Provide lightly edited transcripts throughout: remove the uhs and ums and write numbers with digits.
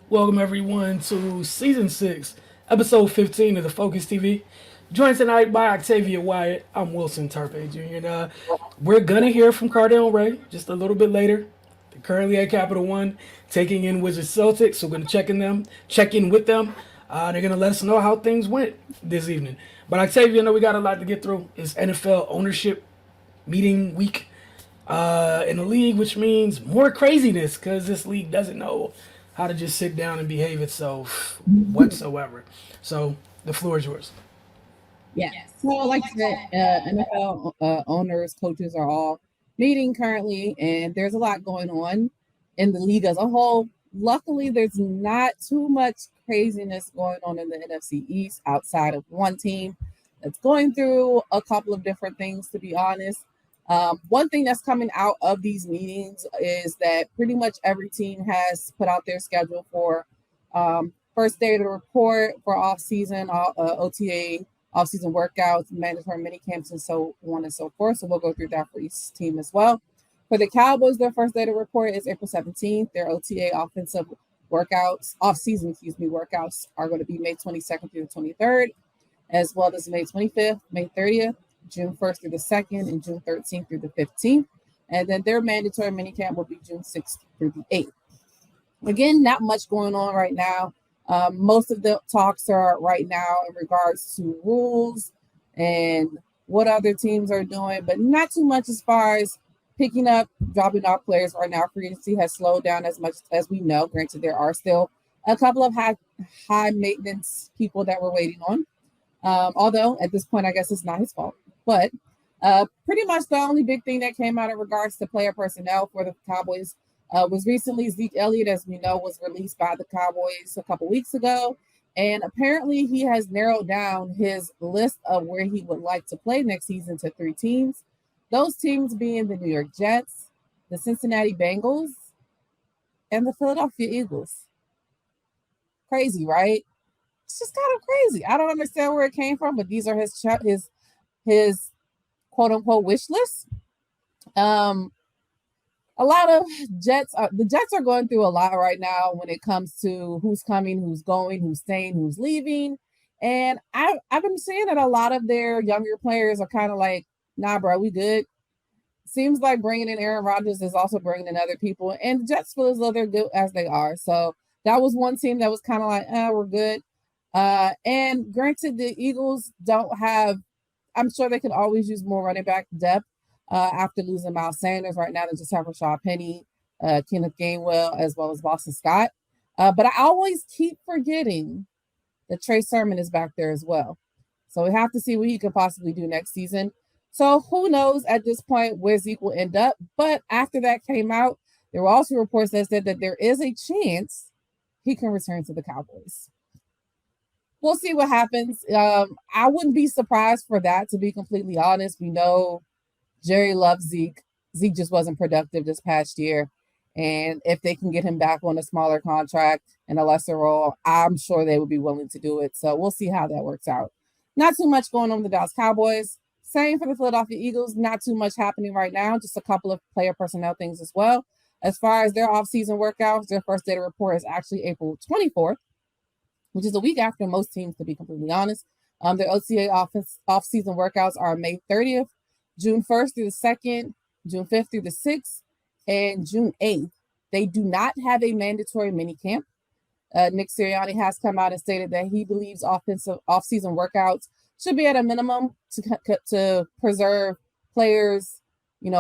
Welcome everyone to season 6, episode 15 of the Focus TV. Joined tonight by Octavia Wyatt. I'm Wilson Tarpe Jr. And we're gonna hear from Cardell Ray just a little bit later. They're currently at Capital One, taking in Wizards Celtics. So we're gonna check in with them. They're gonna let us know how things went this evening. But Octavia, I know we got a lot to get through. It's NFL ownership meeting week in the league, which means more craziness because this league doesn't know how to just sit down and behave itself whatsoever. So the floor is yours. Yeah. So, like I said, NFL owners, coaches are all meeting currently, and there's a lot going on in the league as a whole. Luckily, there's not too much craziness going on in the NFC East outside of one team that's going through a couple of different things, to be honest. One thing that's coming out of these meetings is that pretty much every team has put out their schedule for first day of the report for off season, OTA, off-season workouts, mandatory mini camps, and so on and so forth. So we'll go through that for each team as well. For the Cowboys, their first day to report is April 17th. Their OTA offensive workouts, off-season, workouts are going to be May 22nd through the 23rd, as well as May 25th, May 30th, June 1st through the 2nd, and June 13th through the 15th. And then their mandatory minicamp will be June 6th through the 8th. Again, not much going on right now. Most of the talks are right now in regards to rules and what other teams are doing, but not too much as far as picking up, dropping off players right now. Free agency has slowed down as much as we know. Granted, there are still a couple of high maintenance people that we're waiting on. Although at this point, I guess it's not his fault. But pretty much the only big thing that came out in regards to player personnel for the Cowboys was recently Zeke Elliott, as we know, was released by the Cowboys a couple weeks ago. And apparently he has narrowed down his list of where he would like to play next season to 3 teams. Those teams being the New York Jets, the Cincinnati Bengals, and the Philadelphia Eagles. Crazy, right? It's just kind of crazy. I don't understand where it came from, but these are his quote unquote wish list. A lot of the Jets are going through a lot right now when it comes to who's coming, who's going, who's staying, who's leaving. And I've been seeing that a lot of their younger players are kind of like, nah, bro, we good. Seems like bringing in Aaron Rodgers is also bringing in other people. And the Jets feel as though they're good as they are. So that was one team that was kind of like, we're good. And granted, the Eagles don't have, I'm sure they could always use more running back depth. After losing Miles Sanders, right now they just have Rashad Penny, Kenneth Gainwell, as well as Boston Scott. But I always keep forgetting that Trey Sermon is back there as well. So we have to see what he could possibly do next season. So who knows at this point where Zeke will end up. But after that came out, there were also reports that said that there is a chance he can return to the Cowboys. We'll see what happens. I wouldn't be surprised for that, to be completely honest. We know Jerry loves Zeke. Zeke just wasn't productive this past year. And if they can get him back on a smaller contract and a lesser role, I'm sure they would be willing to do it. So we'll see how that works out. Not too much going on with the Dallas Cowboys. Same for the Philadelphia Eagles. Not too much happening right now. Just a couple of player personnel things as well. As far as their offseason workouts, their first day to report is actually April 24th, which is a week after most teams, to be completely honest. Their OTA off-season workouts are May 30th, June 1st through the 2nd, June 5th through the 6th, and June 8th. They do not have a mandatory mini camp. Nick Sirianni has come out and stated that he believes offensive off-season workouts should be at a minimum to preserve players,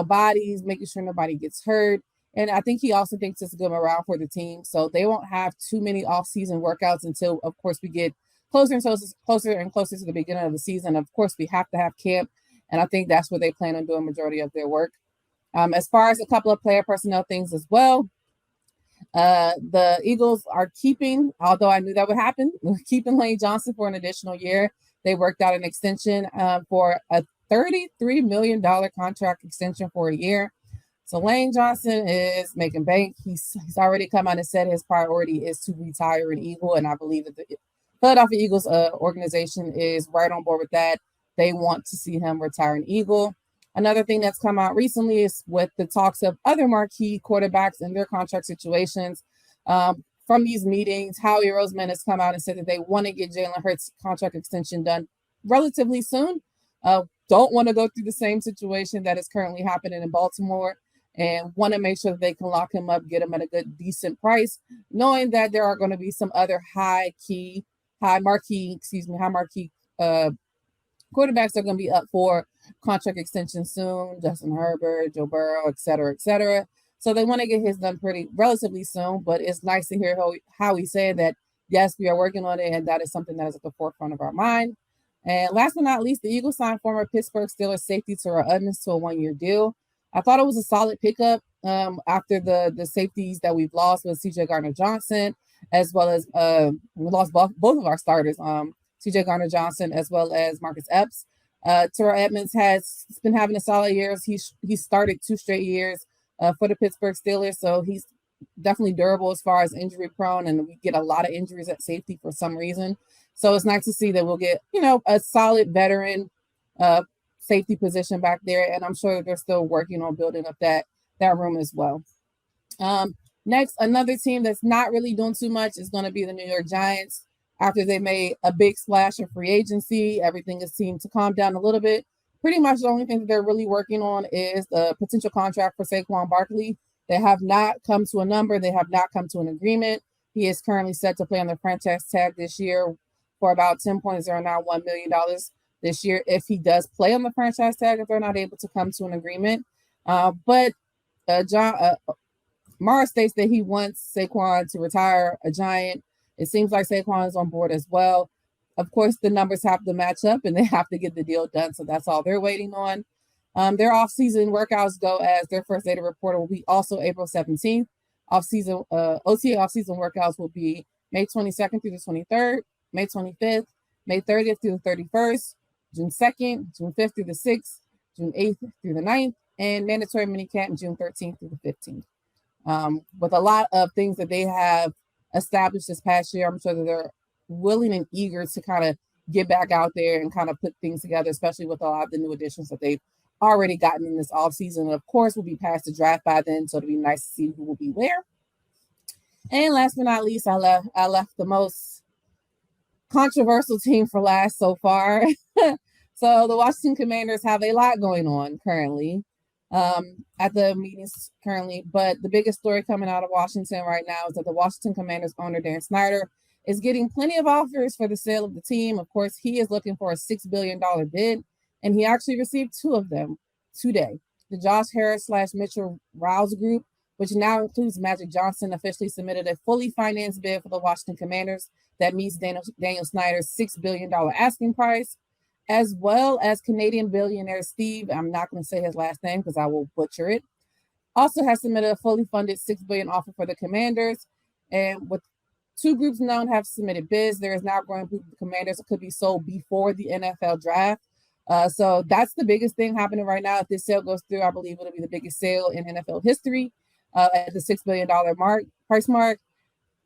bodies, making sure nobody gets hurt. And I think he also thinks it's a good morale for the team. So they won't have too many off-season workouts until, of course, we get closer and closer to the beginning of the season. Of course, we have to have camp. And I think that's where they plan on doing majority of their work. As far as a couple of player personnel things as well, the Eagles are keeping, although I knew that would happen, keeping Lane Johnson for an additional year. They worked out an extension for a $33 million contract extension for a year. So Lane Johnson is making bank. He's already come out and said his priority is to retire an Eagle, and I believe that the Philadelphia Eagles organization is right on board with that. They want to see him retire an Eagle. Another thing that's come out recently is with the talks of other marquee quarterbacks and their contract situations. from these meetings, Howie Roseman has come out and said that they want to get Jalen Hurts' contract extension done relatively soon. Don't want to go through the same situation that is currently happening in Baltimore, and want to make sure that they can lock him up, get him at a good, decent price, knowing that there are going to be some other high marquee quarterbacks that are going to be up for contract extension soon. Justin Herbert, Joe Burrow, et cetera, et cetera. So they want to get his done relatively soon, but it's nice to hear how he said that, yes, we are working on it, and that is something that is at the forefront of our mind. And last but not least, the Eagles signed former Pittsburgh Steelers safety Terrell Edmunds to a 1-year deal. I thought it was a solid pickup after the safeties that we've lost with C.J. Gardner-Johnson, as well as we lost both of our starters, C.J. Gardner-Johnson as well as Marcus Epps. Terrell Edmunds has been having a solid year. He started 2 straight years for the Pittsburgh Steelers, so he's definitely durable as far as injury prone, and we get a lot of injuries at safety for some reason. So it's nice to see that we'll get, a solid veteran safety position back there, and I'm sure they're still working on building up that room as well. Next, another team that's not really doing too much is going to be the New York Giants. After they made a big splash in free agency, everything has seemed to calm down a little bit. Pretty much the only thing that they're really working on is the potential contract for Saquon Barkley. They have not come to a number. They have not come to an agreement. He is currently set to play on the franchise tag this year for about $10.091 million this year if he does play on the franchise tag, if they're not able to come to an agreement. But Mara states that he wants Saquon to retire a Giant. It seems like Saquon is on board as well. Of course, the numbers have to match up and they have to get the deal done. So that's all they're waiting on. Their off-season workouts go as their first data reporter will be also April 17th. OTA off-season workouts will be May 22nd through the 23rd, May 25th, May 30th through the 31st, June 2nd, June 5th through the 6th, June 8th through the 9th, and mandatory minicamp June 13th through the 15th. With a lot of things that they have established this past year, I'm sure that they're willing and eager to kind of get back out there and kind of put things together, especially with a lot of the new additions that they've already gotten in this offseason. Of course, we'll be past the draft by then, so it'll be nice to see who will be where. And last but not least, I left the most controversial team for last so far. So the Washington Commanders have a lot going on currently at the meetings currently, but the biggest story coming out of Washington right now is that the Washington Commanders owner, Dan Snyder, is getting plenty of offers for the sale of the team. Of course, he is looking for a $6 billion bid, and he actually received 2 of them today. The Josh Harris / Mitchell Rouse group, which now includes Magic Johnson, officially submitted a fully financed bid for the Washington Commanders that meets Daniel Snyder's $6 billion asking price, as well as Canadian billionaire Steve, I'm not going to say his last name because I will butcher it, also has submitted a fully funded $6 billion offer for the Commanders. And with 2 groups known have submitted bids, there is now a growing group of the Commanders that could be sold before the NFL draft. So that's the biggest thing happening right now. If this sale goes through, I believe it'll be the biggest sale in NFL history at the $6 billion price mark.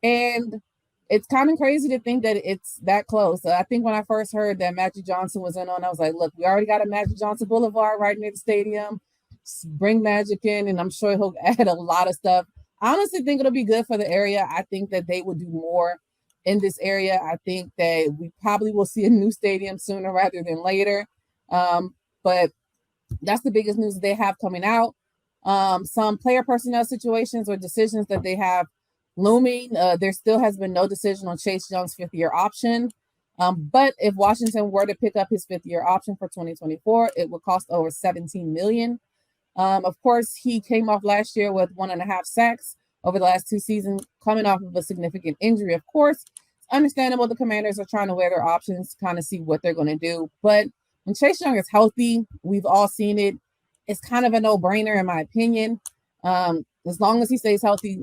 And it's kind of crazy to think that it's that close. I think when I first heard that Magic Johnson was in on, I was like, look, we already got a Magic Johnson Boulevard right near the stadium. Just bring Magic in, and I'm sure he'll add a lot of stuff. I honestly think it'll be good for the area. I think that they will do more in this area. I think that we probably will see a new stadium sooner rather than later. But that's the biggest news they have coming out. Some player personnel situations or decisions that they have looming. There still has been no decision on Chase Young's 5th-year option. But if Washington were to pick up his 5th-year option for 2024, it would cost over $17 million. Of course, he came off last year with 1.5 sacks over the last 2 seasons, coming off of a significant injury. Of course, it's understandable the Commanders are trying to weigh their options, kind of see what they're going to do. But when Chase Young is healthy, we've all seen it. It's kind of a no-brainer, in my opinion. As long as he stays healthy,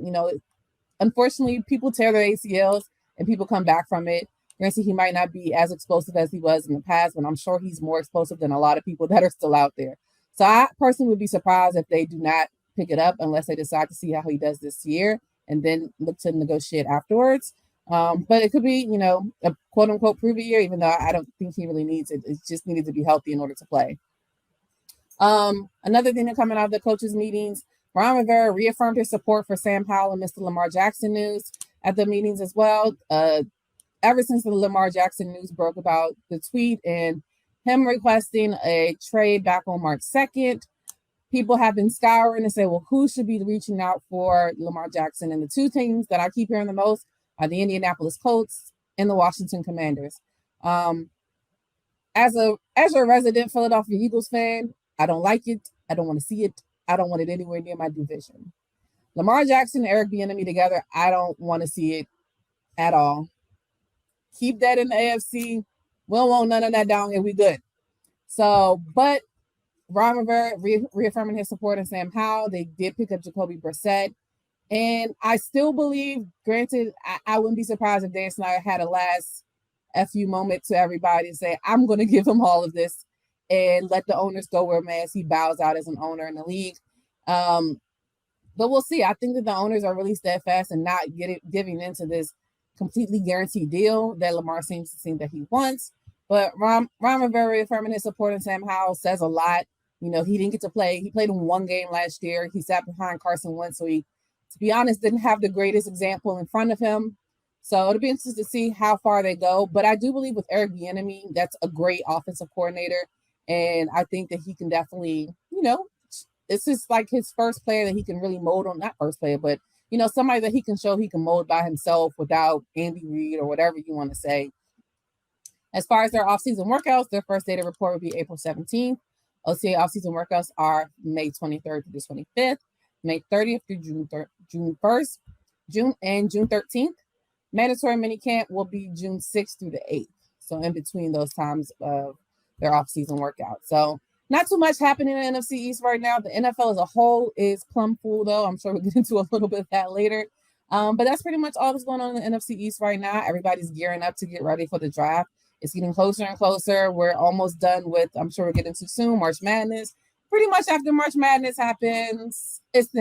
unfortunately, people tear their ACLs and people come back from it. Granted, he might not be as explosive as he was in the past, but I'm sure he's more explosive than a lot of people that are still out there. So I personally would be surprised if they do not pick it up unless they decide to see how he does this year and then look to negotiate afterwards. But it could be, a quote-unquote prove it year, even though I don't think he really needs it. It just needed to be healthy in order to play. Another thing that coming out of the coaches' meetings, Ron Rivera reaffirmed his support for Sam Howell and Mr. Lamar Jackson news at the meetings as well. Ever since the Lamar Jackson news broke about the tweet and him requesting a trade back on March 2nd, people have been scouring and say, well, who should be reaching out for Lamar Jackson? And the two teams that I keep hearing the most are the Indianapolis Colts and the Washington Commanders. As a resident Philadelphia Eagles fan, I don't like it. I don't want to see it. I don't want it anywhere near my division. Lamar Jackson and Eric Bieniemy together, I don't want to see it at all. Keep that in the AFC. We don't want none of that down here. We good. So, but Ron Rivera reaffirming his support in Sam Howell. They did pick up Jacoby Brissett. And I still believe, granted, I wouldn't be surprised if Dan Snyder had a last FU moment to everybody and say, I'm going to give him all of this and let the owners go where, man, he bows out as an owner in the league. But we'll see. I think that the owners are really steadfast and not giving into this completely guaranteed deal that Lamar seems to think that he wants. But Ron Rivera reaffirming his support in Sam Howell says a lot. You know, he didn't get to play. He played in one game last year. He sat behind Carson Wentz, so he, to be honest, didn't have the greatest example in front of him. So it'll be interesting to see how far they go. But I do believe with Eric Bieniemy, that's a great offensive coordinator. And I think that he can definitely, you know, this is like his first player that he can really mold on. Not first player, but, you know, somebody that he can show he can mold by himself without Andy Reid or whatever you want to say. As far as their offseason workouts, their first data report will be April 17th. OTA offseason workouts are May 23rd through the 25th, May 30th through June 1st, June 13th. Mandatory minicamp will be June 6th through the 8th. So in between those times of their offseason workout. So not too much happening in the NFC East right now. The NFL as a whole is plumb full, though. I'm sure we'll get into a little bit of that later. But that's pretty much all that's going on in the NFC East right now. Everybody's gearing up to get ready for the draft. It's getting closer and closer. We're almost done with, I'm sure we'll get into soon, March Madness. Pretty much after March Madness happens, it's the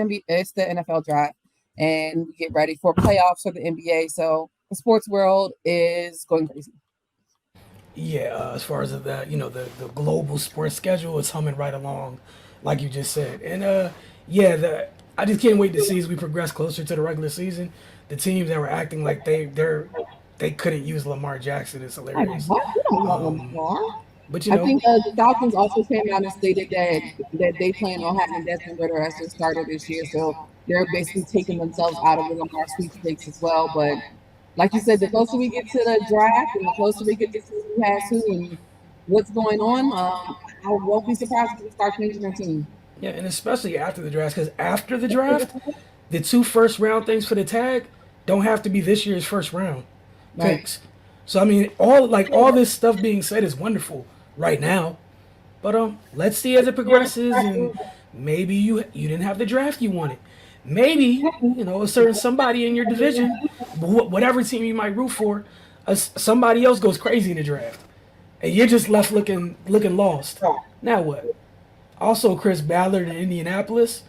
NFL draft. And we get ready for playoffs for the NBA. So the sports world is going crazy. Yeah, as far as that, you know, the global sports schedule is humming right along, like you just said. And yeah, I just can't wait to see as we progress closer to the regular season. The teams that were acting like they couldn't use Lamar Jackson is hilarious. But you know, I think the Falcons also came out and stated that they plan on having Desmond Ritter as their starter this year. So they're basically taking themselves out of the Lamar sweepstakes as well. But like you said, the closer we get to the draft and the closer we get to see who has who and what's going on, I won't be surprised if we start changing our team. yeah, and especially after the draft, because after the draft, the 2 first round things for the tag don't have to be this year's first round picks. Right. So I mean, all this stuff being said is wonderful right now, but let's see as it progresses, and maybe you didn't have the draft you wanted. Maybe, you know, a certain somebody in your division, whatever team you might root for, somebody else goes crazy in the draft, and you're just left looking lost. Now what? Also, Chris Ballard in Indianapolis.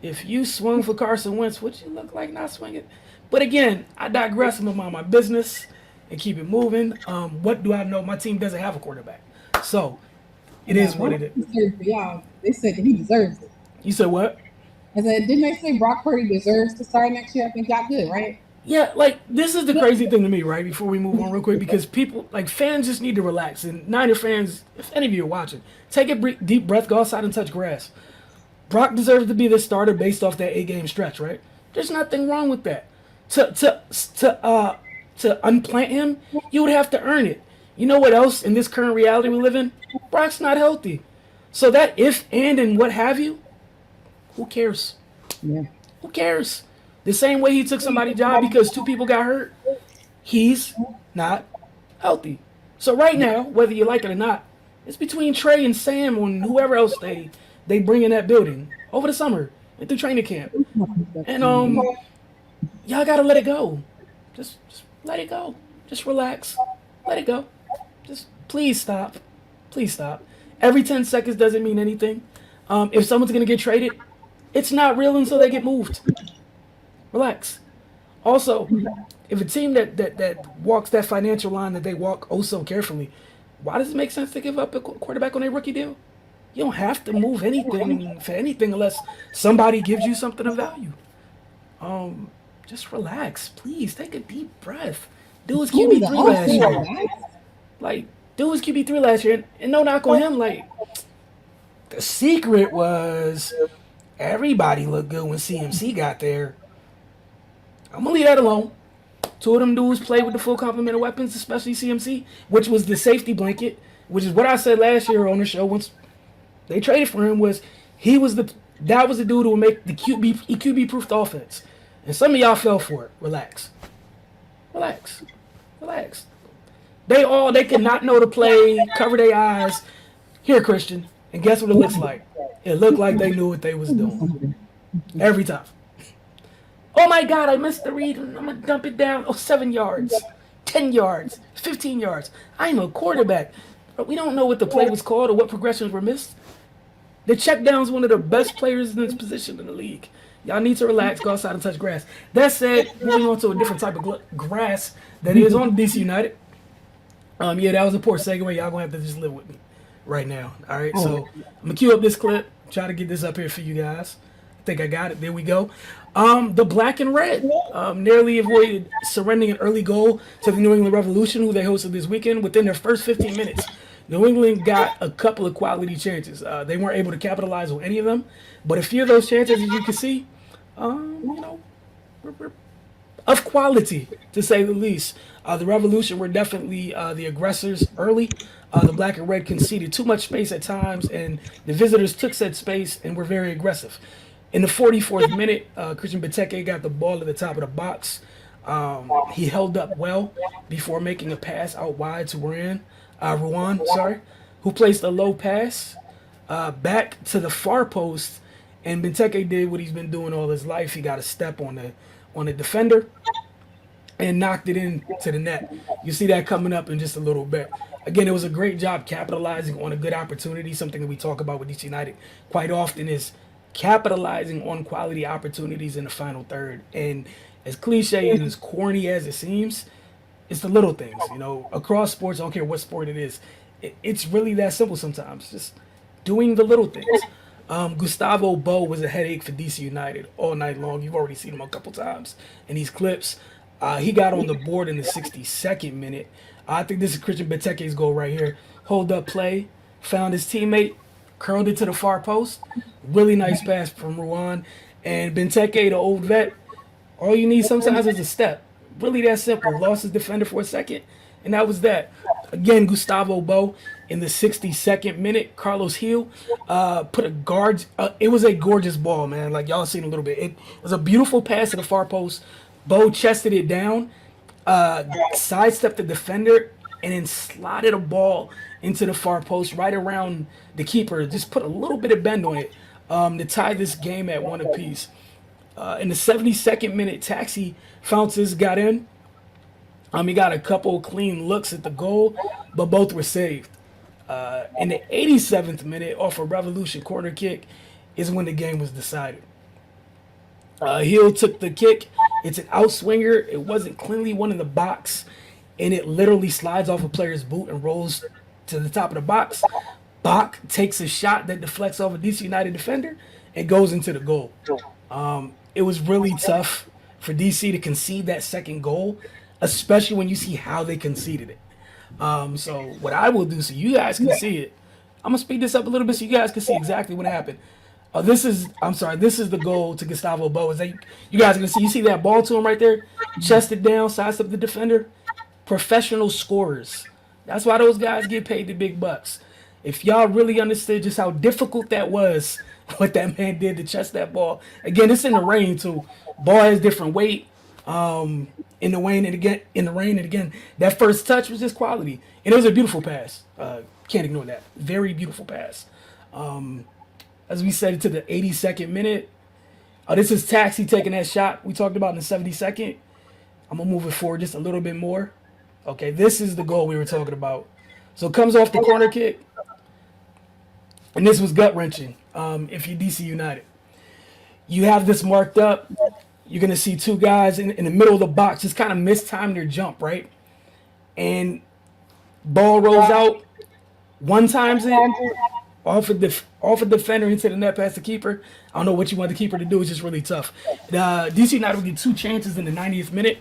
If you swung for Carson Wentz, would you look like not swinging? But again, I digress. I'm about my business and keep it moving. What do I know? My team doesn't have a quarterback, so it is what it is. Yeah, they said that he deserves it. You said what? I said, didn't they say Brock Purdy deserves to start next year? I think y'all good, right? Yeah, like this is the crazy thing to me, right? Before we move on real quick, because people, like fans, just need to relax. And Niner fans, if any of you are watching, take a deep breath, go outside and touch grass. Brock deserves to be the starter based off that 8-game stretch, right? There's nothing wrong with that. To unplant him, you would have to earn it. You know what else in this current reality we live in? Brock's not healthy. So that if and what have you, who cares? Yeah. Who cares? The same way he took somebody's job because 2 people got hurt, he's not healthy. So right now, whether you like it or not, it's between Trey and Sam and whoever else they bring in that building over the summer and through training camp. And y'all gotta let it go. Just let it go. Just relax. Let it go. Just please stop. Please stop. Every 10 seconds doesn't mean anything. If someone's gonna get traded, it's not real until they get moved. Relax. Also, if a team that walks that financial line that they walk oh so carefully, why does it make sense to give up a quarterback on a rookie deal? You don't have to move anything for anything unless somebody gives you something of value. just relax. Please take a deep breath. Dude was Who QB the three last OC year. relax? Like, dude was QB three last year, and no knock on him. Like, the secret was everybody looked good when CMC got there. I'm gonna leave that alone. Two of them dudes played with the full complement of weapons, especially CMC, which was the safety blanket, which is what I said last year on the show once they traded for him. That was the dude who would make the QB proofed offense. And some of y'all fell for it. Relax. Relax. Relax. They could not know the play, cover their eyes. Here, Christian. And guess what it looks like? It looked like they knew what they was doing. Every time. Oh my God, I missed the read. I'm going to dump it down. Oh, 7 yards, 10 yards, 15 yards. I'm a quarterback. But we don't know what the play was called or what progressions were missed. The check down is one of the best players in this position in the league. Y'all need to relax, go outside and touch grass. That said, moving on to a different type of grass that is on DC United. Yeah, that was a poor segue. Y'all gonna have to just live with me right now. All right, so I'm gonna cue up this clip. Try to get this up here for you guys. I think I got it. There we go. The black and red narrowly avoided surrendering an early goal to the New England Revolution, who they hosted this weekend. Within their first 15 minutes, New England got a couple of quality chances. They weren't able to capitalize on any of them, but a few of those chances, as you can see, were of quality, to say the least. The Revolution were definitely the aggressors early. The black and red conceded too much space at times, and the visitors took said space and were very aggressive. In the 44th minute, Christian Benteke got the ball at the top of the box. He held up well before making a pass out wide to Ruan, who placed a low pass back to the far post, and Benteke did what he's been doing all his life. He got a step on the defender and knocked it into the net. You see that coming up in just a little bit. Again, it was a great job capitalizing on a good opportunity. Something that we talk about with DC United quite often is capitalizing on quality opportunities in the final third. And as cliche and as corny as it seems, it's the little things, across sports. I don't care what sport it is. It's really that simple sometimes. Just doing the little things. Gustavo Bo was a headache for DC United all night long. You've already seen him a couple times in these clips. He got on the board in the 62nd minute. I think this is Christian Benteke's goal right here. Hold up play, found his teammate, curled it to the far post. Really nice pass from Ruan. And Benteke, the old vet, all you need sometimes is a step. Really that simple. Lost his defender for a second, and that was that. Again, Gustavo Bo in the 62nd minute. Carlos Hill put a guard. It was a gorgeous ball, man. Like y'all seen a little bit. It was a beautiful pass to the far post. Bo chested it down, sidestepped the defender, and then slotted a ball into the far post right around the keeper. Just put a little bit of bend on it to tie this game at one apiece. In the 72nd minute, Taxi Founces got in. He got a couple clean looks at the goal, but both were saved. In the 87th minute, off a Revolution corner kick, is when the game was decided. Hill took the kick. It's an outswinger. It wasn't cleanly one in the box, and it literally slides off a player's boot and rolls to the top of the box. Bach takes a shot that deflects off a DC United defender and goes into the goal. It was really tough for DC to concede that second goal, especially when you see how they conceded it. So what I will do so you guys can see it, I'm going to speed this up a little bit so you guys can see exactly what happened. This is the goal to Gustavo Bo. Is that you guys are going to see, you see that ball to him right there? Chested down, sidestep the defender. Professional scorers. That's why those guys get paid the big bucks. If y'all really understood just how difficult that was, what that man did to chest that ball. Again, it's in the rain too. Ball has different weight. In the rain and again, that first touch was just quality. And it was a beautiful pass. Can't ignore that. Very beautiful pass. As we said, to the 82nd minute. This is Taxi taking that shot we talked about in the 72nd. I'm going to move it forward just a little bit more. Okay, this is the goal we were talking about. So it comes off the corner kick. And this was gut-wrenching if you're DC United. You have this marked up. You're going to see two guys in the middle of the box just kind of mistime their jump, right? And ball rolls out. One times it, off a defender into the net past the keeper. I don't know what you want the keeper to do. It's just really tough. DC United would get 2 chances in the 90th minute.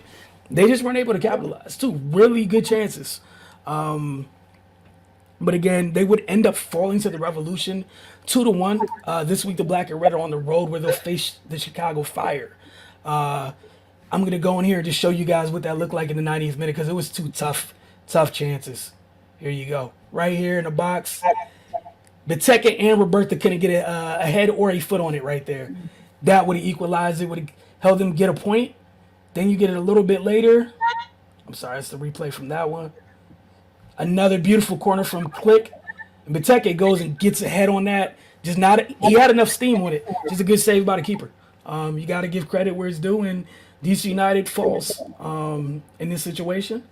They just weren't able to capitalize. 2 really good chances. But again, they would end up falling to the Revolution 2-1. This week, the Black and Red are on the road where they'll face the Chicago Fire. I'm gonna go in here and just show you guys what that looked like in the 90th minute because it was 2 tough chances. Here you go, right here in the box. Benteke and Roberta couldn't get a head or a foot on it right there. That would have equalized it. Would have held them get a point. Then you get it a little bit later. I'm sorry, it's the replay from that one. Another beautiful corner from Click. And Benteke goes and gets a head on that. He had enough steam on it. Just a good save by the keeper. You got to give credit where it's due, and DC United falls in this situation.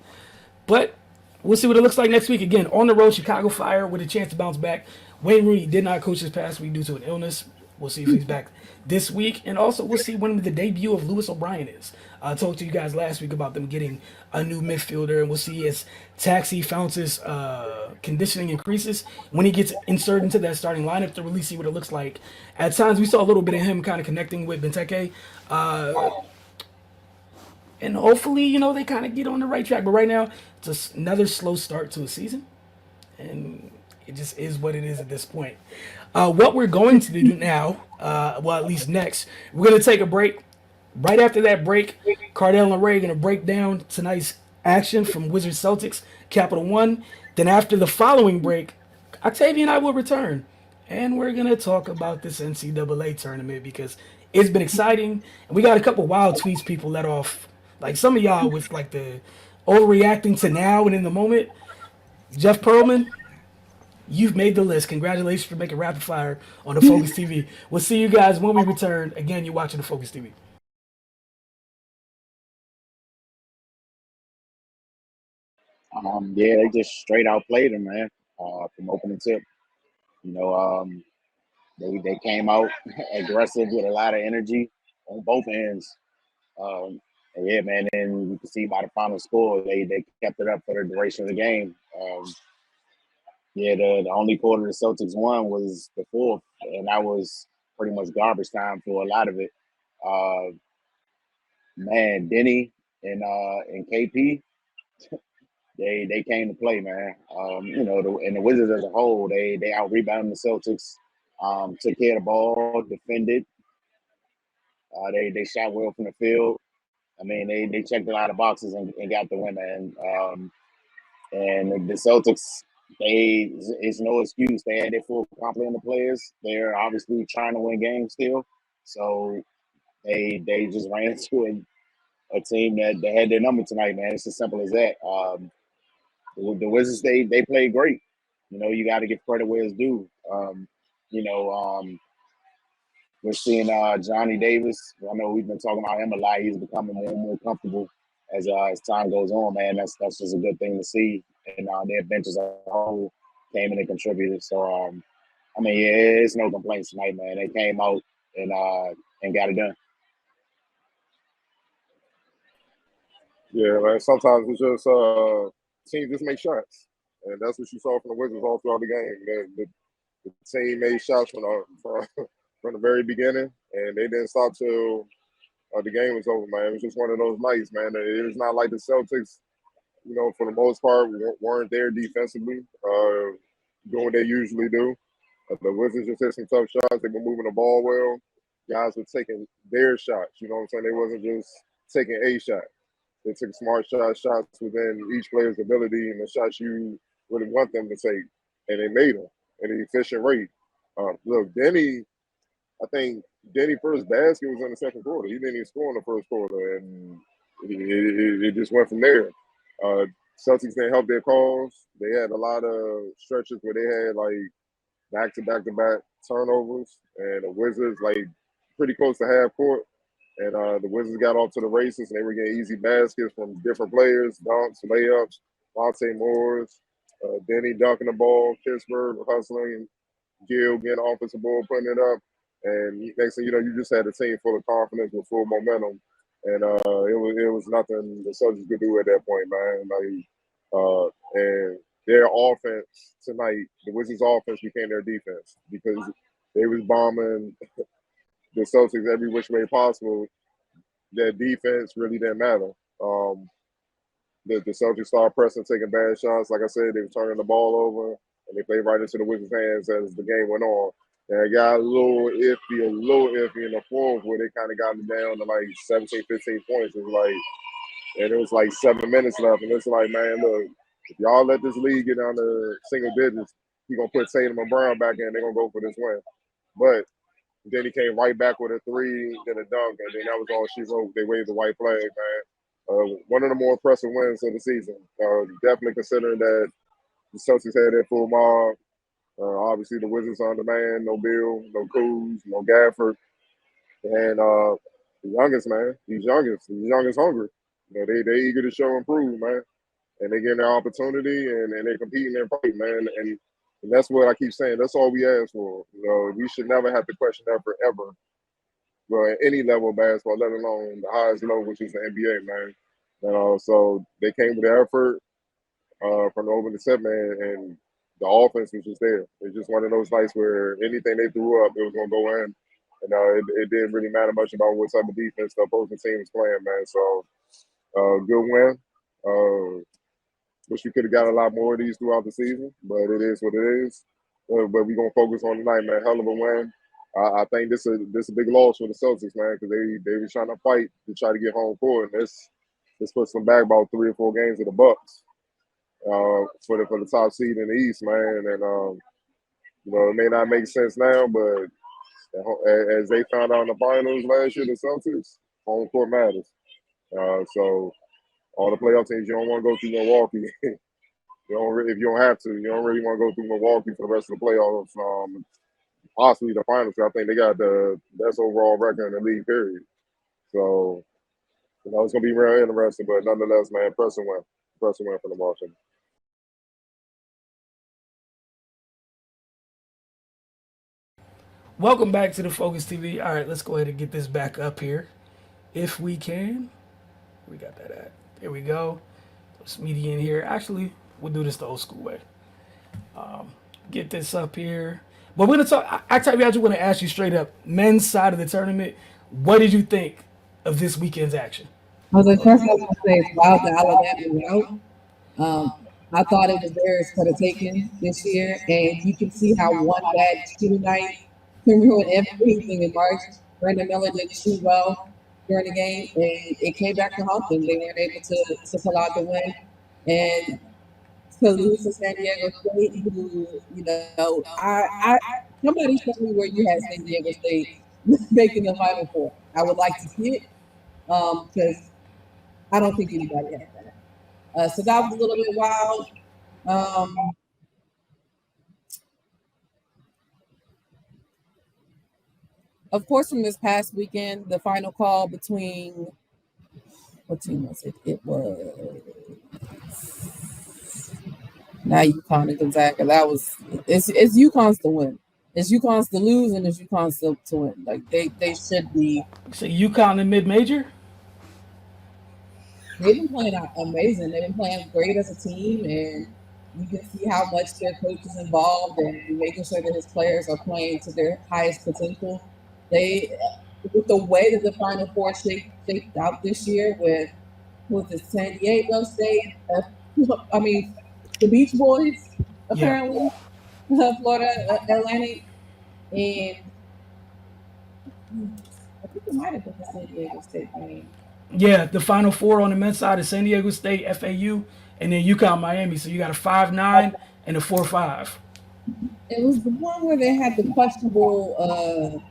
But we'll see what it looks like next week. Again, on the road, Chicago Fire with a chance to bounce back. Wayne Rooney did not coach this past week due to an illness. We'll see if he's back this week. And also, we'll see when the debut of Lewis O'Brien is. I talked to you guys last week about them getting a new midfielder. And we'll see as Taxi Founce's conditioning increases when he gets inserted into that starting lineup to really see what it looks like. At times, we saw a little bit of him kind of connecting with Benteke. And hopefully, they kind of get on the right track. But right now, it's another slow start to a season. And it just is what it is at this point. What we're going to do now, well, at least next, we're going to take a break. Right after that break, Cardell and Ray are going to break down tonight's action from Wizards Celtics, Capital One. Then after the following break, Octavia and I will return. And we're going to talk about this NCAA tournament because it's been exciting. And we got a couple wild tweets people let off. Like some of y'all with like the overreacting to now and in the moment. Jeff Pearlman, you've made the list. Congratulations for making rapid fire on the Focus TV. We'll see you guys when we return. Again, you're watching the Focus TV. Yeah, they just straight out played them, man. From opening tip, you know, they came out aggressive with a lot of energy on both ends. And yeah, man, and you can see by the final score, they kept it up for the duration of the game. Yeah, the only quarter the Celtics won was the fourth, and that was pretty much garbage time for a lot of it. Uh, Man, Denny and KP, they came to play, man. And the Wizards as a whole, they out rebounded the Celtics, took care of the ball, defended. They shot well from the field. I mean, they checked a lot of boxes and got the win, man. And the Celtics, it's no excuse. They had their full complement of players. They're obviously trying to win games still, so they just ran into a team that had their number tonight, man. It's as simple as that. The Wizards, they played great. You got to give credit where it's due. You know, we're seeing Johnny Davis. I know we've been talking about him a lot. He's becoming more and more comfortable as time goes on, man. That's just a good thing to see. And their bench as a whole came in and contributed. So, I mean, yeah, it's no complaints tonight, man. They came out and got it done. Yeah, man. Sometimes it's just teams just make shots, and that's what you saw from the Wizards all throughout the game. The team made shots from the very beginning, and they didn't stop till the game was over, man. It was just one of those nights, man. It was not like the Celtics, for the most part, weren't there defensively, doing what they usually do. The Wizards just hit some tough shots. They were moving the ball well. Guys were taking their shots. You know what I'm saying? They wasn't just taking a shot. They took smart shots within each player's ability and the shots you really want them to take, and they made them at an efficient rate. Look, I think Denny first basket was in the second quarter. He didn't even score in the first quarter, and it just went from there. Celtics didn't help their cause. They had a lot of stretches where they had like back-to-back turnovers, and the Wizards like pretty close to half court. And the Wizards got off to the races, and they were getting easy baskets from different players, dunks, layups, Monte Morris, Denny dunking the ball, Pittsburgh hustling, Gill getting offensive ball, putting it up. And next thing you know, you just had a team full of confidence with full momentum. And it was nothing the Celtics could do at that point, man. And their offense tonight, the Wizards' offense became their defense because they was bombing the Celtics every which way possible. Their defense really didn't matter. The Celtics started pressing, taking bad shots. Like I said, they were turning the ball over, and they played right into the Wizards' hands as the game went on. And it got a little iffy in the fourth where they kind of got it down to like 17, 15 points. It was like 7 minutes left, and it's like, man, look, if y'all let this league get down to single digits, he's going to put Tatum and Brown back in, they're going to go for this win. But then he came right back with a three, then a dunk, and then that was all she wrote. They waved the white flag, man. One of the more impressive wins of the season. Definitely considering that the Celtics had their full mob. Obviously, the Wizards on demand. No Bill, no Kuz, no Gafford. And the youngest, man. These youngest hungry. You know, they eager to show and prove, man. And they getting their opportunity, and they competing and fight, man. And that's what I keep saying. That's all we ask for. You know, we should never have to question that forever. Well, at any level of basketball, let alone the highest level, which is the NBA, man. So they came with the effort from the opening set, man, and the offense was just there. It's just one of those nights where anything they threw up, it was going to go in. And it didn't really matter much about what type of defense the opposing team was playing, man. So, good win. Wish we could have got a lot more of these throughout the season, but it is what it is. But we're going to focus on tonight, man. Hell of a win. I think this is a big loss for the Celtics, man, because they were trying to fight to try to get home court, and this puts them back about 3 or 4 games of the Bucks for the top seed in the East, man. And you know, it may not make sense now, but as they found out in the finals last year, the Celtics, home court matters. So all the playoff teams, you don't want to go through Milwaukee. If you don't have to, you don't really want to go through Milwaukee for the rest of the playoffs. Possibly the finals. I think they got the best overall record in the league, period. So, you know, it's going to be real interesting, but nonetheless, man, impressive win for the Martians. Welcome back to the Focus TV. All right, let's go ahead and get this back up here, if we can. We got that at. There we go. Let's media in here. Actually, we'll do this the old school way. Get this up here. But we're gonna talk. I just want to ask you straight up, men's side of the tournament. What did you think of this weekend's action? I was like, first I was going to say it's wild that Alabama went out. I thought it was theirs for the taking this year, and you can see how one bad shooting night can ruin everything in March. Brandon Miller didn't shoot well during the game, and it came back to haunt them. They weren't able to pull out the win, and to lose to San Diego State, who, you know, I somebody show me where you had San Diego State making the Final Four. I would like to see it because I don't think anybody has that. So that was a little bit wild. Of course, from this past weekend, the final call between what team was it? It was not UConn and Gonzaga. It's UConn's to win. It's UConn's to lose, and it's UConn's to win. Like they should be. So UConn in mid-major? They've been playing amazing. They've been playing great as a team, and you can see how much their coach is involved and making sure that his players are playing to their highest potential. With the way that the Final Four shaped out this year with the San Diego State, the Beach Boys, apparently, Florida Atlantic, and I think it might have been the San Diego State game. Yeah, the Final Four on the men's side is San Diego State, FAU, and then UConn, Miami. So you got a 5-9 and a 4-5. It was the one where they had the questionable.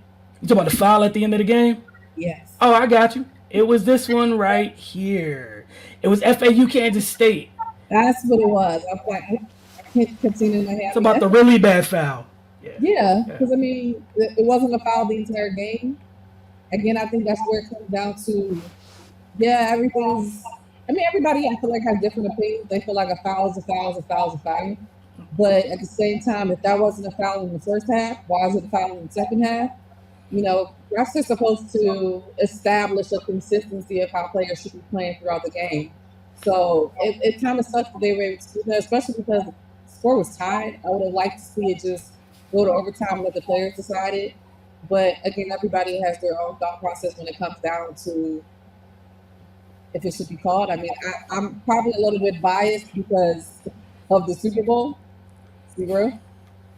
You talking about the foul at the end of the game? Yes. Oh, I got you. It was this one right here. It was FAU Kansas State. That's what it was. I kept seeing it in my head. It's about the really bad foul. Yeah, because I mean, it wasn't a foul the entire game. Again, I think that's where it comes down to. Yeah, everything's. I mean, everybody I feel like has different opinions. They feel like a foul is a foul is a foul is a foul. But at the same time, if that wasn't a foul in the first half, why is it a foul in the second half? You know, refs are supposed to establish a consistency of how players should be playing throughout the game. So it kind of sucks that they were able to do that, especially because score was tied. I would have liked to see it just go to overtime and let the players decide it. But again, everybody has their own thought process when it comes down to if it should be called. I mean, I'm probably a little bit biased because of the Super Bowl. Zero.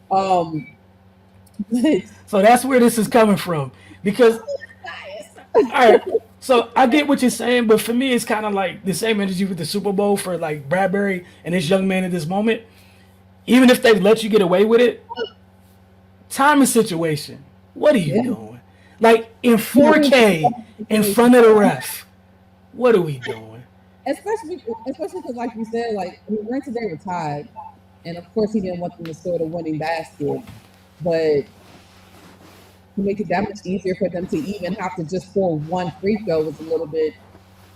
But So that's where this is coming from. Because, all right, so I get what you're saying, but for me, it's kind of like the same energy with the Super Bowl for like Bradbury and this young man at this moment. Even if they let you get away with it, time and situation. What are you yeah, doing? Like in 4K in front of the ref. What are we doing? especially because, like you said, like I mean, granted they were tied, and of course he didn't want them to score the winning basket, but to make it that much easier for them to even have to just score one free throw was a little bit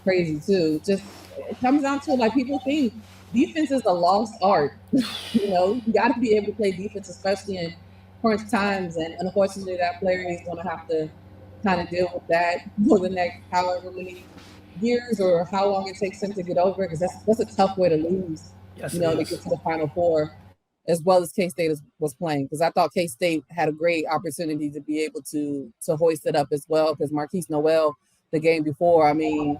crazy too. Just it comes down to like people think defense is a lost art. You got to be able to play defense, especially in crunch times. And unfortunately, that player is going to have to kind of deal with that for the next however many years or how long it takes him to get over it. Because that's a tough way to lose. Yes, To it get is. to the Final Four, as well as K-State was playing. Because I thought K-State had a great opportunity to be able to hoist it up as well. Because Marquise Noel, the game before, I mean,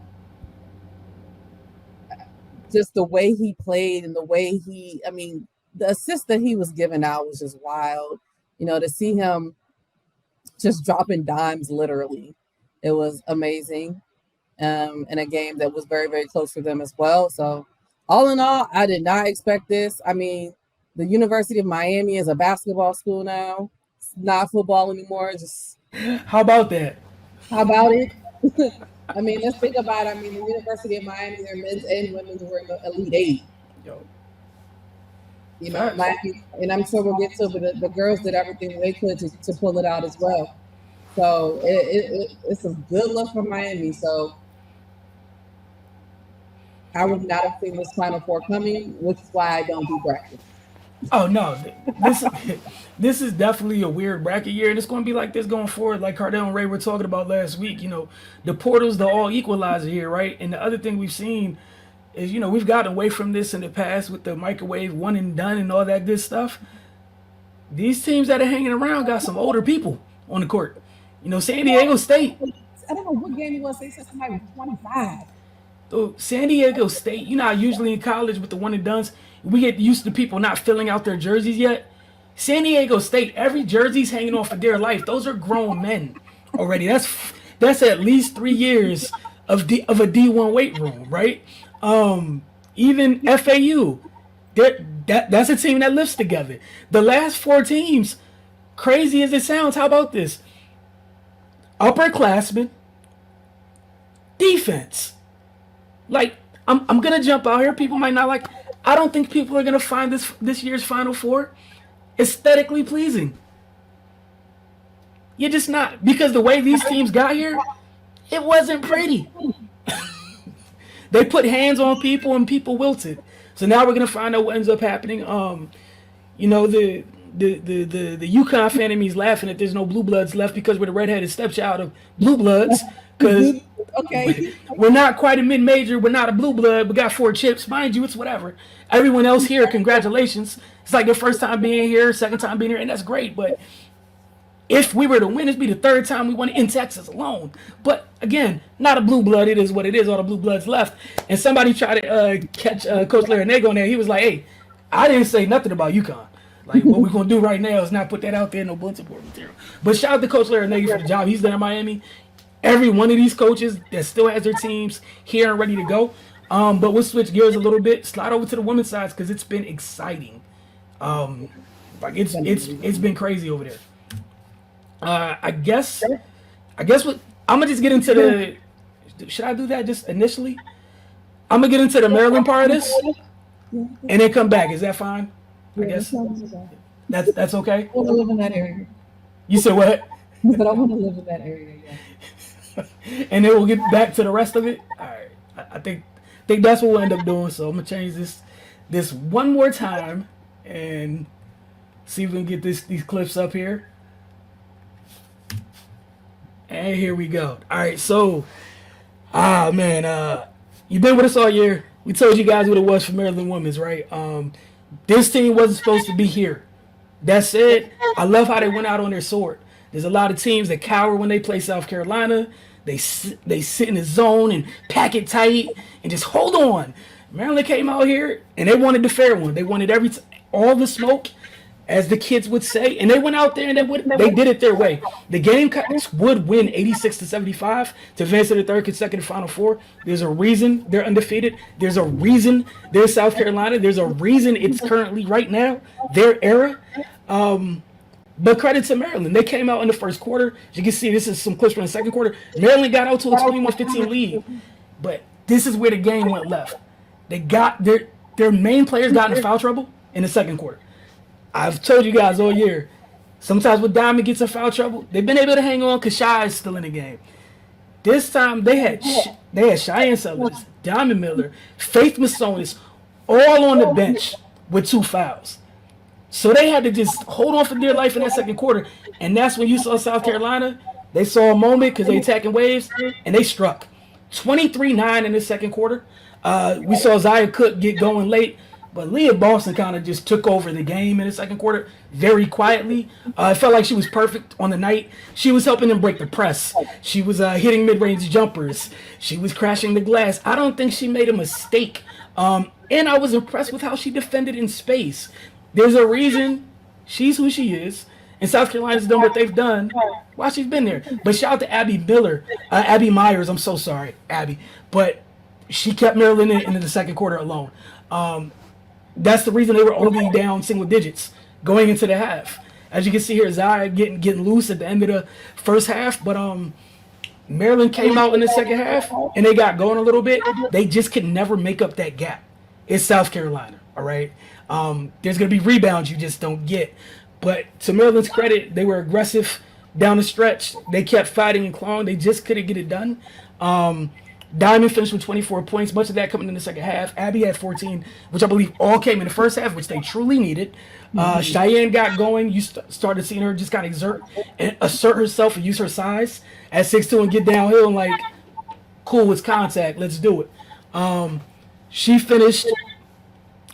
just the way he played and the way the assist that he was giving out was just wild. To see him just dropping dimes literally, it was amazing. In a game that was very, very close for them as well. So, all in all, I did not expect this. I mean, the University of Miami is a basketball school now. It's not football anymore. Just How about that? how about it? I mean, let's think about it. I mean, the University of Miami, their men's and women's were in the Elite Eight. Yo, Miami, and I'm sure we'll get to it, but the girls did everything they could to pull it out as well. So it's a good look for Miami. So I would not have seen this Final Four coming, which is why I don't do brackets. Oh no, this this is definitely a weird bracket year, and it's going to be like this going forward. Like Cardell and Ray were talking about last week. The portal's the all equalizer here, right? And the other thing we've seen is we've gotten away from this in the past with the microwave one and done and all that good stuff. These teams that are hanging around got some older people on the court. San Diego State. I don't know what game it was. They said somebody was 25. San Diego State, usually in college with the one and dones, we get used to people not filling out their jerseys yet. San Diego State, every jersey's hanging on for dear life. Those are grown men already. That's at least 3 years of a D1 weight room, right? Even FAU, that's a team that lives together. The last 4 teams, crazy as it sounds, how about this? Upperclassmen, defense. Like, I'm gonna jump out here. People might not like. I don't think people are gonna find this year's Final Four aesthetically pleasing. You're just not, because the way these teams got here, it wasn't pretty. They put hands on people and people wilted. So now we're gonna find out what ends up happening. The UConn fan in me is laughing that there's no blue bloods left because we're the redheaded stepchild of blue bloods. Because Okay. we're not quite a mid-major. We're not a blue blood. We got 4 chips. Mind you, it's whatever. Everyone else here, congratulations. It's like their first time being here, second time being here, and that's great. But if we were to win, it'd be the 3rd time we won in Texas alone. But again, not a blue blood. It is what it is. All the blue bloods left. And somebody tried to catch Coach Larinaga on there. He was like, hey, I didn't say nothing about UConn. Like, what we're going to do right now is not put that out there, no bulletin board material. But shout out to Coach Larinaga for the job he's done in Miami. Every one of these coaches that still has their teams here and ready to go. But we'll switch gears a little bit, slide over to the women's side because it's been exciting. It's been crazy over there. I guess what I'm gonna just get into the. Should I do that just initially? I'm gonna get into the Maryland part of this, and then come back. Is that fine? I guess that's okay. I want to live in that area. You said what? But I want to live in that area. Yeah. And then we'll get back to the rest of it. All right, I think that's what we'll end up doing. So I'm gonna change this one more time and see if we can get these clips up here. And here we go. All right, so you've been with us all year. We told you guys what it was for Maryland women's, right? This team wasn't supposed to be here. That said, I love how they went out on their sword. There's a lot of teams that cower when they play South Carolina. They sit in the zone and pack it tight and just hold on. Maryland came out here and they wanted the fair one. They wanted all the smoke, as the kids would say, and they went out there and they did it their way. The Gamecocks would win 86-75 to advance to the third consecutive Final Four. There's a reason they're undefeated. There's a reason they're South Carolina. There's a reason it's currently right now their era. But credit to Maryland. They came out in the first quarter. As you can see, this is some clips from the second quarter. Maryland got out to a 21-15 lead. But this is where the game went left. They got their main players got into foul trouble in the second quarter. I've told you guys all year, sometimes when Diamond gets in foul trouble, they've been able to hang on because Shy is still in the game. This time they had Cheyenne Sellers, Diamond Miller, Faith Massonis, all on the bench with 2 fouls. So they had to just hold on for dear life in that second quarter. And that's when you saw South Carolina. They saw a moment because they attacking waves, and they struck. 23-9 in the second quarter. We saw Zia Cook get going late. But Leah Boston kind of just took over the game in the second quarter very quietly. It felt like she was perfect on the night. She was helping them break the press. She was hitting mid-range jumpers. She was crashing the glass. I don't think she made a mistake. And I was impressed with how she defended in space. There's a reason she's who she is. And South Carolina's done what they've done while she's been there. But shout out to Abby Myers. I'm so sorry, Abby. But she kept Maryland in the second quarter alone. That's the reason they were only down single digits going into the half. As you can see here, Zia getting loose at the end of the first half. But Maryland came out in the second half, and they got going a little bit. They just could never make up that gap. It's South Carolina, all right? There's going to be rebounds you just don't get. But to Maryland's credit, they were aggressive down the stretch. They kept fighting and clawing. They just couldn't get it done. Diamond finished with 24 points, much of that coming in the second half. Abby had 14, which I believe all came in the first half, which they truly needed. Cheyenne got going. You started seeing her just kind of assert herself and use her size at 6'2" and get downhill and like, cool, it's contact. Let's do it. She finished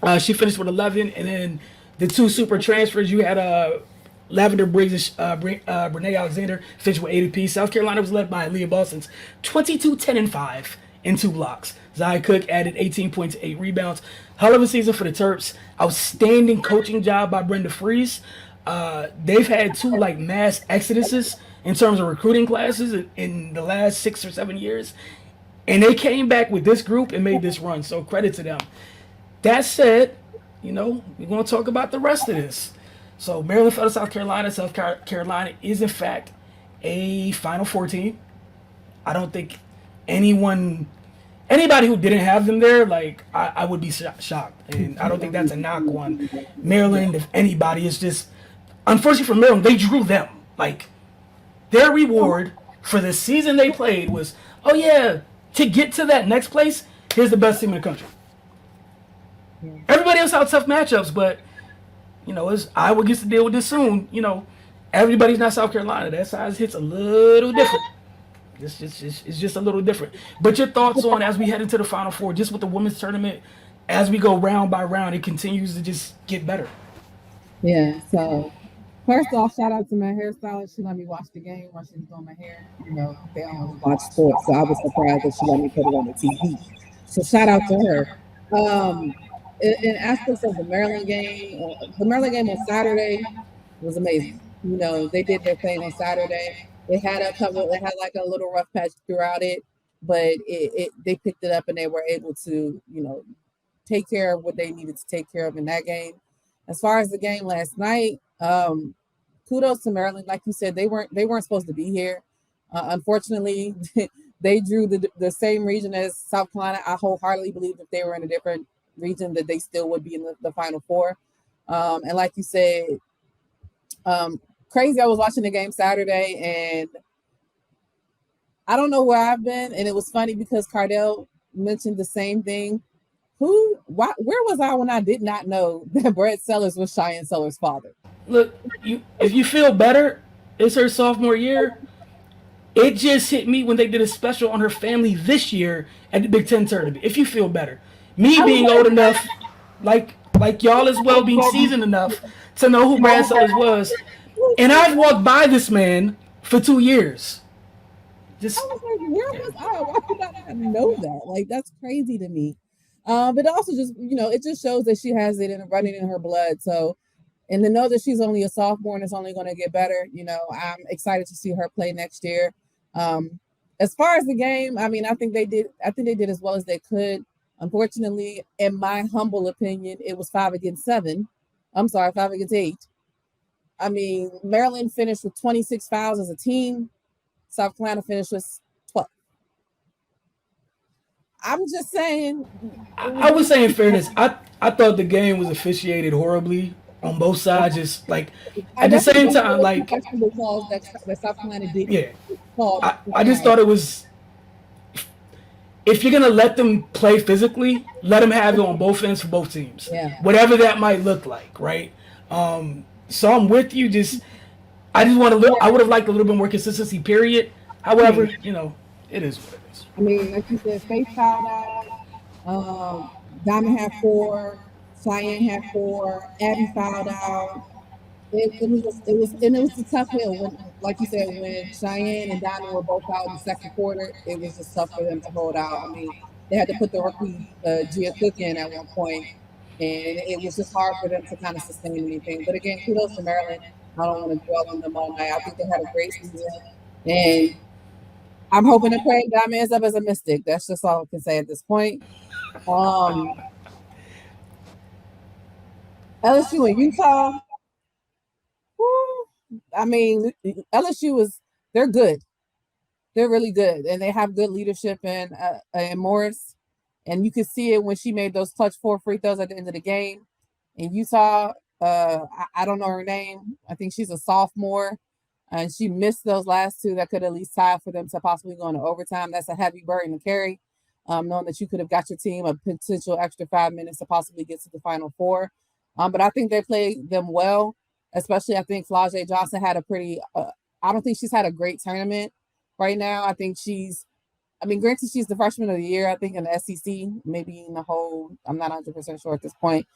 with 11, and then the 2 super transfers, you had Lavender Briggs and Brene Alexander finished with 8 apiece. South Carolina was led by Leah Boston's 22, 10, and 5 in 2 blocks. Zia Cook added 18 points, 8 rebounds. Hell of a season for the Terps. Outstanding coaching job by Brenda Freese. They've had 2 like mass exoduses in terms of recruiting classes in the last 6 or 7 years. And they came back with this group and made this run. So credit to them. That said, we're going to talk about the rest of this. So Maryland fell to South Carolina. South Carolina is, in fact, a Final Four team. I don't think anybody who didn't have them there, like, I would be shocked. And I don't think that's a knock on Maryland, if anybody. It's just, unfortunately for Maryland, they drew them. Like, their reward for the season they played was, oh, yeah, to get to that next place, here's the best team in the country. Everybody else had tough matchups, but as Iowa gets to deal with this soon, everybody's not South Carolina. That size hits a little different. It's just a little different. But your thoughts on, as we head into the Final Four, just with the women's tournament, as we go round by round, it continues to just get better. Yeah, so first off, shout out to my hairstylist. She let me watch the game while she was doing my hair. They don't watch sports, so I was surprised that she let me put it on the TV. So shout out to her. In aspects of the Maryland game on Saturday was amazing. They did their thing on Saturday. They had like a little rough patch throughout it, but they picked it up and they were able to, take care of what they needed to take care of in that game. As far as the game last night, kudos to Maryland. Like you said, they weren't supposed to be here. Unfortunately, they drew the same region as South Carolina. I wholeheartedly believe if they were in a different region that they still would be in the Final Four. And like you said, crazy. I was watching the game Saturday and I don't know where I've been. And it was funny because Cardell mentioned the same thing. Where was I when I did not know that Brett Sellers was Cheyenne Sellers' father? Look, if you feel better, it's her sophomore year. It just hit me when they did a special on her family this year at the Big Ten tournament. If you feel better. Me being old enough, like Like y'all as well being seasoned enough to know who Brad Sellers was. And I've walked by this man for 2 years. I Just was like, where was I? Why did I not know that? Like, that's crazy to me. But also just, it just shows that she has it and running in her blood. So, and to know that she's only a sophomore and it's only going to get better, I'm excited to see her play next year. As far as the game, I mean, I think they did as well as they could. Unfortunately, in my humble opinion, it was 5 against 7. I'm sorry, 5 against 8. I mean, Maryland finished with 26 fouls as a team. South Carolina finished with 12. I'm just saying. I would say in fairness, I thought the game was officiated horribly on both sides. Just like at the same time, like calls that South Carolina did. Yeah, Call I just thought it was. If you're gonna let them play physically, let them have it on both ends for both teams. Yeah. Whatever that might look like, right? So I'm with you. I just want to. I would have liked a little bit more consistency. Period. However, it is what it is. I mean, like you said, Faith fouled out. Diamond had 4. Cheyenne had 4. Abby fouled out. It was a tough hill when, like you said, when Cheyenne and Diamond were both out in the second quarter. It was just tough for them to hold out. I mean, they had to put the rookie Gia Cook in at one point, and it was just hard for them to kind of sustain anything. But again, kudos to Maryland. I don't want to dwell on them all night. I think they had a great season, and I'm hoping to play Diamond up as a Mystic. That's just all I can say at this point. LSU and Utah. I mean, LSU they're good. They're really good, and they have good leadership in Morris. And you could see it when she made those clutch 4 free throws at the end of the game. In Utah, I don't know her name. I think she's a sophomore, and she missed those last 2 that could at least tie for them to possibly go into overtime. That's a heavy burden to carry, knowing that you could have got your team a potential extra 5 minutes to possibly get to the Final Four. But I think they played them well. Especially, I think Flau'jae Johnson had a pretty. I don't think she's had a great tournament right now. I think granted, she's the freshman of the year. I think in the SEC, maybe in the whole. I'm not 100% sure at this point.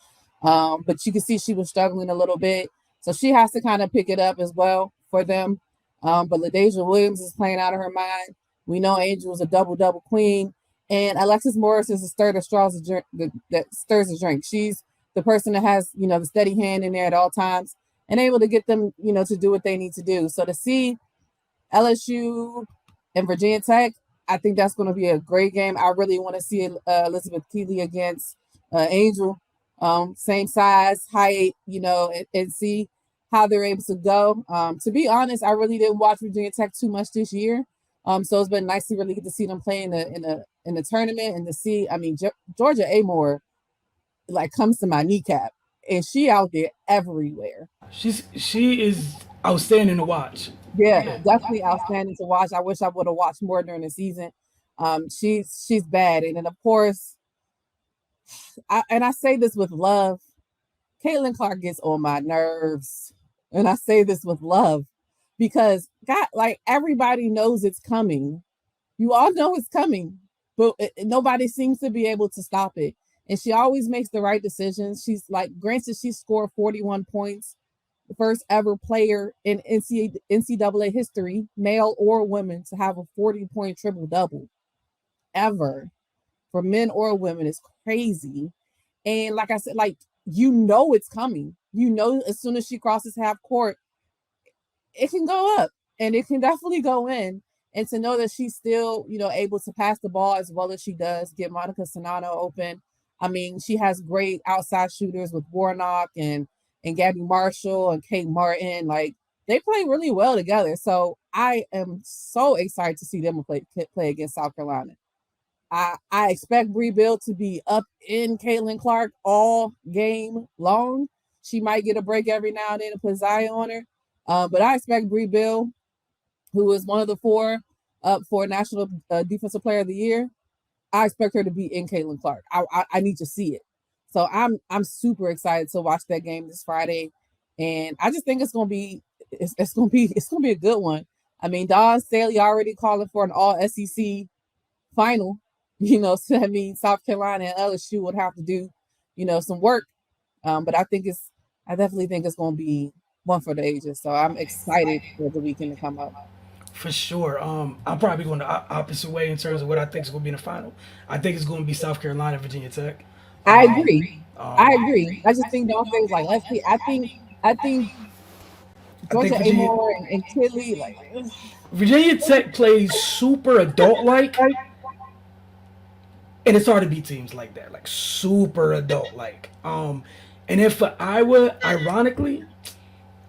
But you can see she was struggling a little bit, so she has to kind of pick it up as well for them. But LaDasia Williams is playing out of her mind. We know Angel is a double queen, and Alexis Morris is a stir that stirs the drink. She's the person that has the steady hand in there at all times, and able to get them, to do what they need to do. So to see LSU and Virginia Tech, I think that's going to be a great game. I really want to see Elizabeth Keeley against Angel, same size, height, and see how they're able to go. To be honest, I really didn't watch Virginia Tech too much this year. So it's been nice to really get to see them play in the tournament and to see. I mean, Georgia Amore comes to my kneecap. And she out there everywhere. She is outstanding to watch. Yeah, definitely outstanding to watch. I wish I would have watched more during the season. She's bad, and then of course, I say this with love. Caitlin Clark gets on my nerves, and I say this with love because God, everybody knows it's coming. You all know it's coming, but nobody seems to be able to stop it. And she always makes the right decisions. She's granted, she scored 41 points, the first ever player in NCAA history, male or women, to have a 40-point triple-double ever for men or women is crazy. And like I said, it's coming. As soon as she crosses half court, it can go up and it can definitely go in. And to know that she's still, able to pass the ball as well as she does, get Monica Sonano open. I mean, she has great outside shooters with Warnock and Gabby Marshall and Kate Martin. They play really well together. So I am so excited to see them play against South Carolina. I expect Bree Bill to be up in Caitlin Clark all game long. She might get a break every now and then and put Zaya on her. But I expect Bree Bill, who is one of the 4 up for National Defensive Player of the Year, I expect her to be in Caitlin Clark. I need to see it. So I'm super excited to watch that game this Friday. And I just think it's gonna be a good one. I mean, Dawn Staley already calling for an all SEC final. So that means South Carolina and LSU would have to do, some work But I definitely think it's going to be one for the ages. So I'm excited for the weekend to come up. For sure. I'm probably going the opposite way in terms of what I think is going to be in the final. I think it's going to be South Carolina, Virginia Tech. I agree. Um, I agree. I just think don't things like let's see. I think I think Georgia Amore and Tilly like Virginia Tech plays super adult like, and it's hard to beat teams like that, like super adult like. And if for Iowa, ironically,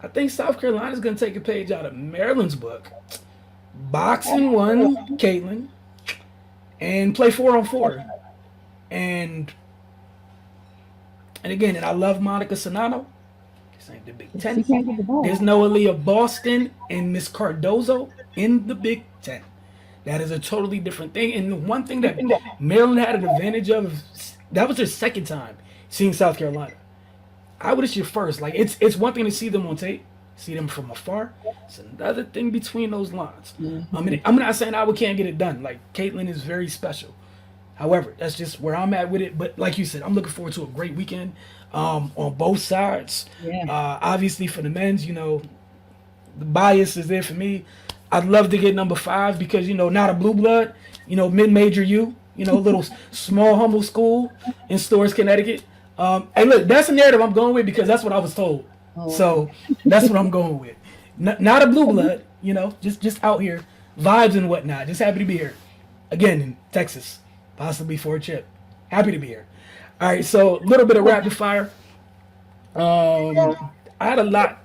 I think South Carolina's going to take a page out of Maryland's book. Boxing one, Caitlin, and play 4-on-4. And again, and I love Monica Sonano. This ain't the Big Ten. she can't get the ball. There's no Aaliyah Boston and Miss Cardozo in the Big Ten. That is a totally different thing. And the one thing that Maryland had an advantage of, that was their second time seeing South Carolina. I would it's your first. Like it's one thing to see them on tape, see them from afar. It's another thing between those lines. I mean, I'm not saying Iowa can't get it done. Like Caitlin is very special. However, that's just where I'm at with it. But like you said, I'm looking forward to a great weekend on both sides. Yeah. Obviously, for the men's, the bias is there for me. I'd love to get number 5 because, not a blue blood, mid-major U, little small, humble school in Storrs, Connecticut. Hey, look, that's a narrative I'm going with because that's what I was told. So that's what I'm going with. Not a blue blood, just out here, vibes and whatnot. Just happy to be here. Again, in Texas. Possibly for a chip. Happy to be here. All right, so a little bit of rapid fire. I had a lot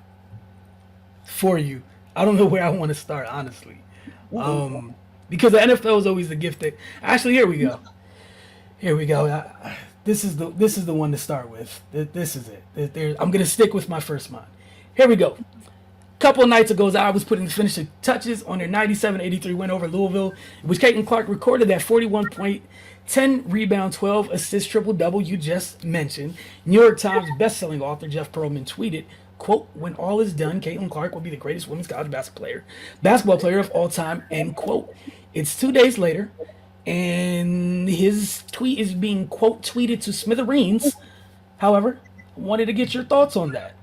for you. I don't know where I want to start, honestly. Because the NFL is always the gift that. Actually, here we go. Here we go. This is the one to start with. This is it. I'm gonna stick with my first mind. Here we go. Couple of nights ago, I was putting the finishing touches on their 97-83 win over Louisville, in which Caitlin Clark recorded that 41 point, 10 rebound, 12 assist triple-double you just mentioned. New York Times best-selling author Jeff Pearlman tweeted, quote, when all is done, Caitlin Clark will be the greatest women's college basketball player of all time, end quote. It's 2 days later, and his tweet is being, quote, tweeted to smithereens. However, I wanted to get your thoughts on that.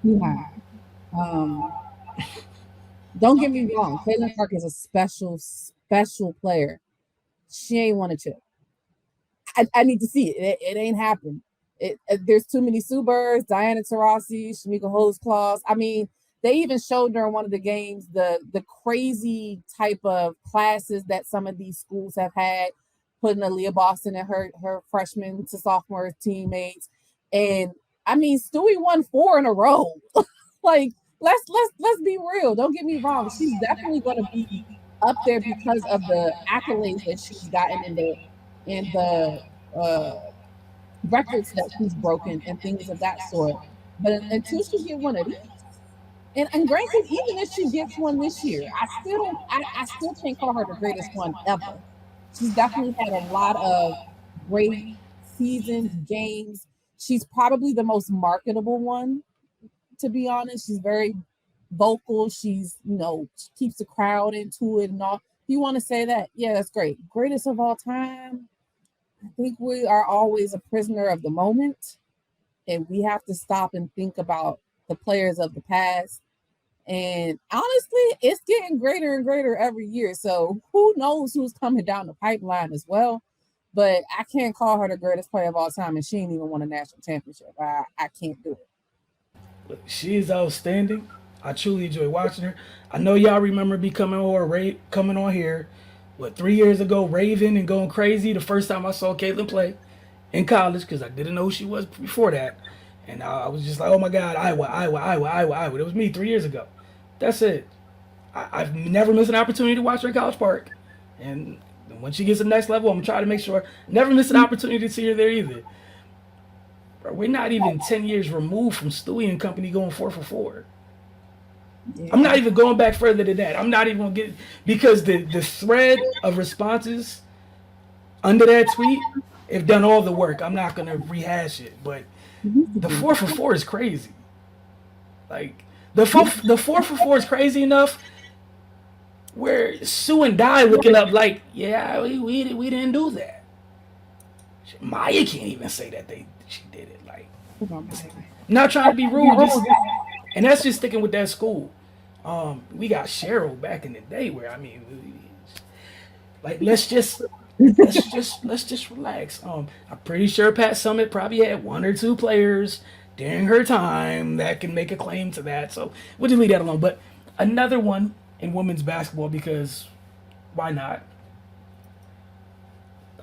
Yeah. Don't get me wrong. Caitlin Clark is a special player. She ain't won a chip. I need to see it. It ain't happened. There's too many Sue Birds, Diana Taurasi, Shamika Holmes-Claus. I mean, they even showed during one of the games the crazy type of classes that some of these schools have had, putting Aaliyah Boston and her freshman to sophomore teammates. And I mean, Stewie won 4 in a row. Like, let's be real. Don't get me wrong. She's definitely going to be up there because of the accolades that she's gotten in the records that she's broken and things of that sort. But until she get one of these, and granted, even if she gets one this year, I still can't call her the greatest one ever. She's definitely had a lot of great seasons, games. She's probably the most marketable one, to be honest. She's very vocal. She's, she keeps the crowd into it and all. If you want to say that, yeah, that's great. Greatest of all time. I think we are always a prisoner of the moment, and we have to stop and think about the players of the past. And honestly, it's getting greater and greater every year. So who knows who's coming down the pipeline as well. But I can't call her the greatest player of all time, and she ain't even won a national championship. I can't do it. Look, she is outstanding. I truly enjoy watching her. I know y'all remember me coming on here, 3 years ago, raving and going crazy the first time I saw Caitlin play in college because I didn't know who she was before that. And I was just like, oh my God, Iowa. It was me 3 years ago. That's it. I've never missed an opportunity to watch her in College Park. And when she gets to the next level, I'm going to try to make sure never miss an opportunity to see her there either. Bro, we're not even 10 years removed from Stewie and company going 4 for 4. Yeah. I'm not even going back further than that. I'm not even going to get, because the thread of responses under that tweet have done all the work. I'm not going to rehash it, but the 4 for 4 is crazy. Like, the 4 for 4 is crazy enough where Sue and Di looking up like, yeah, we didn't do that. Maya can't even say that she did it. Like, Hold on, Not trying to be rude, just and that's just sticking with that school. We got Cheryl back in the day where I mean, like let's just relax. I'm pretty sure Pat Summit probably had one or two players during her time that can make a claim to that. So we'll just leave that alone. But another one in women's basketball because why not?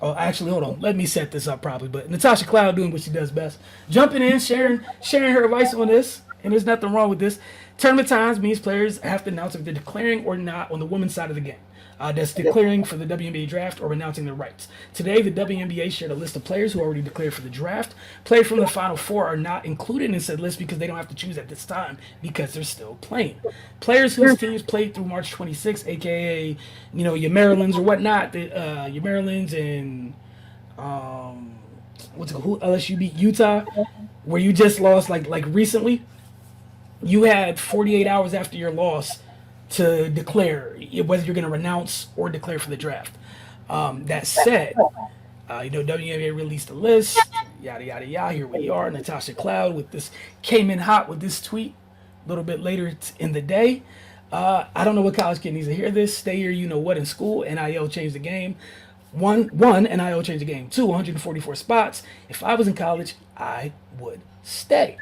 Oh, actually, hold on. Let me set this up properly. But Natasha Cloud doing what she does best, jumping in, sharing her advice on this, and there's nothing wrong with this. Tournament times means players have to announce if they're declaring or not on the women's side of the game. That's declaring for the WNBA draft or announcing their rights. Today, the WNBA shared a list of players who already declared for the draft. Players from the Final Four are not included in said list because they don't have to choose at this time because they're still playing. Players whose teams played through March 26, aka your Marylands or whatnot, your Marylands and who LSU beat Utah, where you just lost like recently. You had 48 hours after your loss to declare whether you're going to renounce or declare for the draft. That said, WNBA released a list, yada, yada, yada. Here we are. Natasha Cloud came in hot with this tweet a little bit later in the day. I don't know what college kid needs to hear this. Stay here, you know what, in school. NIL changed the game. One, NIL changed the game. 2, 144 spots. If I was in college, I would stay.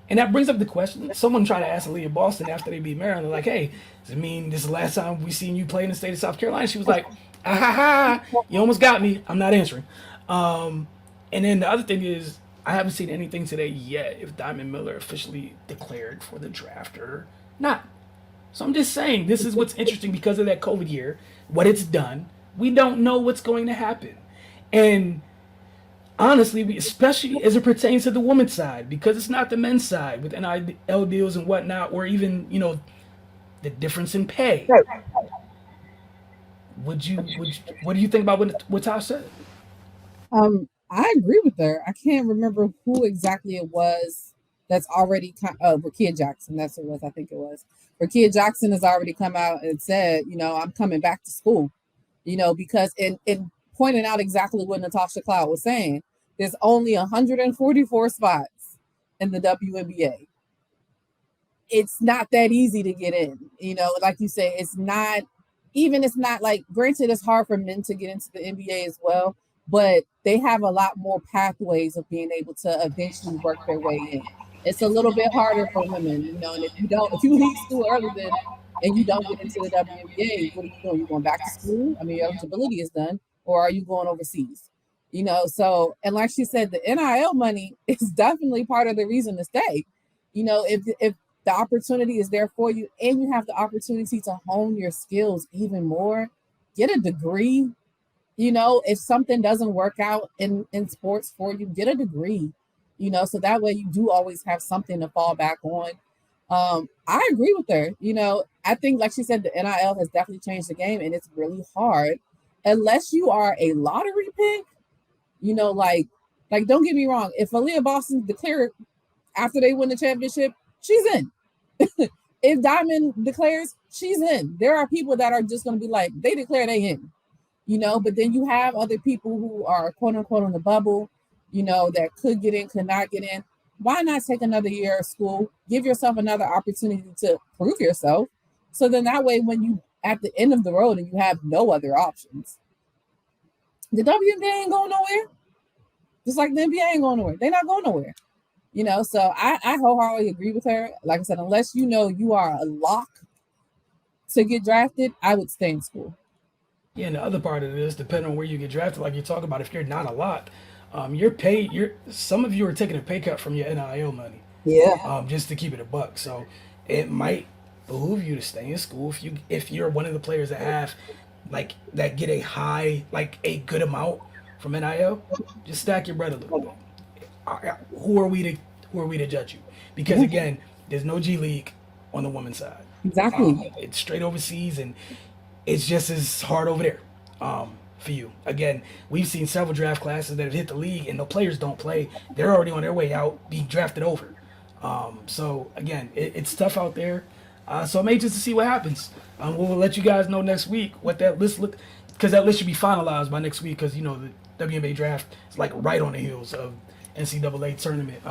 And that brings up the question. Someone tried to ask Aaliyah Boston after they beat Maryland, like, hey, does it mean this is the last time we seen you play in the state of South Carolina? She was like, you almost got me. I'm not answering. And then the other thing is, I haven't seen anything today yet if Diamond Miller officially declared for the draft or not. So I'm just saying, this is what's interesting because of that COVID year, what it's done. We don't know what's going to happen. And honestly, especially as it pertains to the women's side, because it's not the men's side with NIL deals and whatnot, or even, the difference in pay. What do you think about what Tosh said? I agree with her. I can't remember who exactly it was that's already Rakia Jackson. That's what it was. I think it was. Rakia Jackson has already come out and said, I'm coming back to school. Because in pointing out exactly what Natasha Cloud was saying, there's only 144 spots in the WNBA. It's not that easy to get in. Like you say, it's not like, granted, it's hard for men to get into the NBA as well, but they have a lot more pathways of being able to eventually work their way in. It's a little bit harder for women, and if you leave school early and you don't get into the WNBA, what are you doing? You going back to school? I mean, your eligibility is done, or are you going overseas? So, and like she said, the NIL money is definitely part of the reason to stay. If the opportunity is there for you and you have the opportunity to hone your skills even more, get a degree. If something doesn't work out in sports for you, get a degree, so that way you do always have something to fall back on. I agree with her. I think, like she said, the NIL has definitely changed the game, and it's really hard unless you are a lottery pick. Like don't get me wrong. If Aaliyah Boston declared after they win the championship, she's in. If Diamond declares, she's in. There are people that are just going to be like, they declare they in. But then you have other people who are quote unquote on the bubble, that could get in, could not get in. Why not take another year of school, give yourself another opportunity to prove yourself? So then that way, when you at the end of the road and you have no other options, the WNBA ain't going nowhere. Just like the NBA ain't going nowhere. They're not going nowhere. So I wholeheartedly agree with her. Like I said, unless you are a lock to get drafted, I would stay in school. Yeah, and the other part of this, depending on where you get drafted, like you're talking about, if you're not a lock, some of you are taking a pay cut from your NIL money. Yeah. Just to keep it a buck. So it might behoove you to stay in school if you're one of the players that get a good amount from NIL. Just stack your bread a little bit. Who are we to judge you? Because again, there's no G League on the women's side. Exactly. It's straight overseas, and it's just as hard over there for you. Again, we've seen several draft classes that have hit the league and the players don't play. They're already on their way out, being drafted over. So again, it's tough out there. So I'm anxious to see what happens. We'll let you guys know next week what that list look, because that list should be finalized by next week. Because the WNBA draft is like right on the heels of NCAA tournament.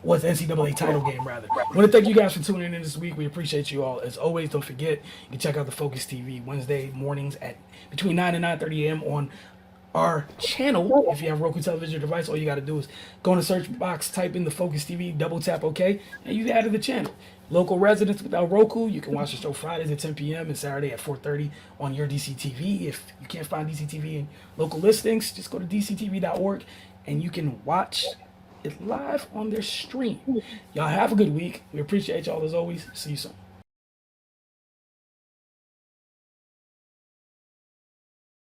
Was NCAA title game rather. I want to thank you guys for tuning in this week. We appreciate you all. As always, don't forget you can check out the Focus TV Wednesday mornings at between 9 and 9:30 a.m. on our channel. If you have a Roku television device, all you got to do is go in the search box, type in the Focus TV, double tap OK, and you added the channel. Local residents without Roku, you can watch the show Fridays at 10 p.m. and Saturday at 4:30 on your DC TV. If you can't find DC TV in local listings, just go to dctv.org and you can watch it live on their stream. Y'all have a good week. We appreciate y'all as always. See you soon.